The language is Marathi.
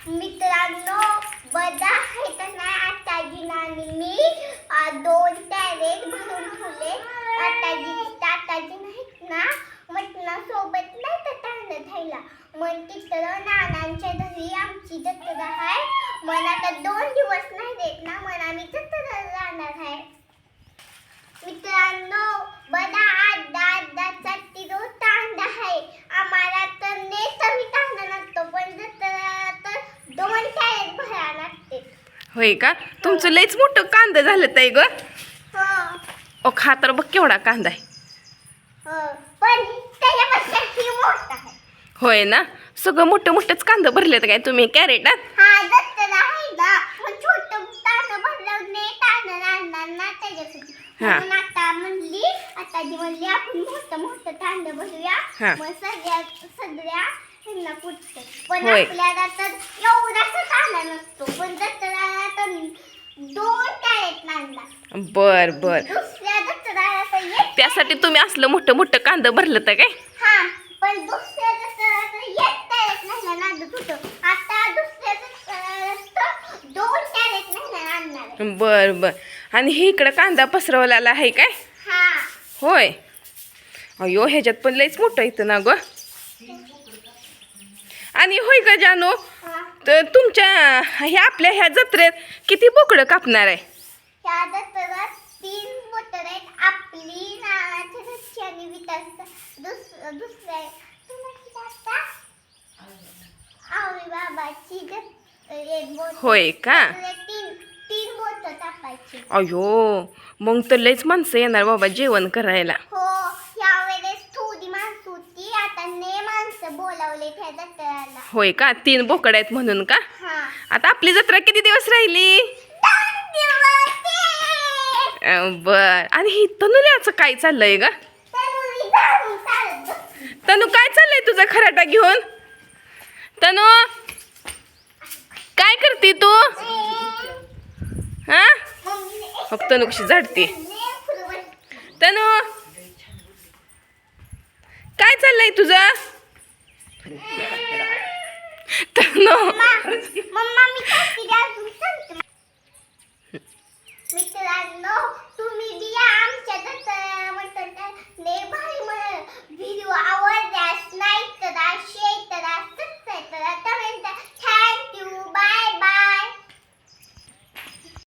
मित्रांनो बघा हे तर नाही आताजी आणि मी 2 कॅरेट भरून ठेवले. आताजी नाहीत ना मटणासोबत नाही तर तांदूळ खायला. मग तिथं नानांच्या घरी आमची जत्रा आहे. मला तर 2 दिवस नाही देत ना मग आम्ही जत्रा जाणार आहे. मित्रांनो बघा आड्डा किलो तांदूळ आहे. आम्हाला तर नेहमी तांदूळ लागतो पण जत्रा तर 2 कॅरेट भरायला लागते. होय का? तुमचं लयच मोठं कांदा झालं ताई ग. ओ खा तर बघ केवढा कांदा आहे. पण त्याच्यापेक्षा ही मोठा आहे. होय ना? सगळं मोठं मोठंच कांदा भरलेत काय तुम्ही कॅरेटात? हा जत्रा आहे ना मग छोटं तांदूळ भरलं नाही तांदूळ आणणार ना त्याच्यासाठी. म्हणून आताजी म्हणली आपण मोठं तांदूळ भरूया मग सगळ्या ह्यांना पुटतं. पण आपल्याला तर एवढासा तांदूळ नसतो पण जत्रा तर 2 कॅरेट लागणार. बर बर दुसऱ्या जत्रा तर त्यासाठी तुम्ही असलं मोठं मोठं कांदा भरलं तर काय? हा पण दुसऱ्या जत्रा तर 1 कॅरेट नाही लागत होतं. आता दुसऱ्या जत्रा 2 कॅरेट नाही आणणार. बर बर आणि हे इकडं कांदा पसरवलेला आहे काय? हा होय. अयो ह्याच्यात पण लयच मोठं इथं ना ग. आणि होय ग जानू तर तुमच्या आपल्या ह्या जत्रेत किती बोकडं कापणार आहे? ह्या जत्रेत 3 बोकडं आहेत. आपली नानाच्या घरची आणि दुसऱ्या आवळी बाबाची एक बोट. होय का? 3 बोटं कापायची. अयो मग तर लयच माणसं येणार बाबा जेवण करायला. हो यावेळेस थोडी माणसं होती आता माणसं बोलावले त्या जत्रेला. होय का? 3 बोकड आहेत म्हणून का? हा आता आपली जत्रा किती दिवस राहिली? 2 दिवस. बर आणि ही तनुल्याचं काय चाललंय ग? तनु काय चाललंय तुझा खराटा घेऊन? तनु काय करते तू? हा फक्त तनु कशी झाडते. तनु काय चाललंय तुझं? तनु मम्मा मी काय केली अजून सांगते. मित्रांनो तुम्ही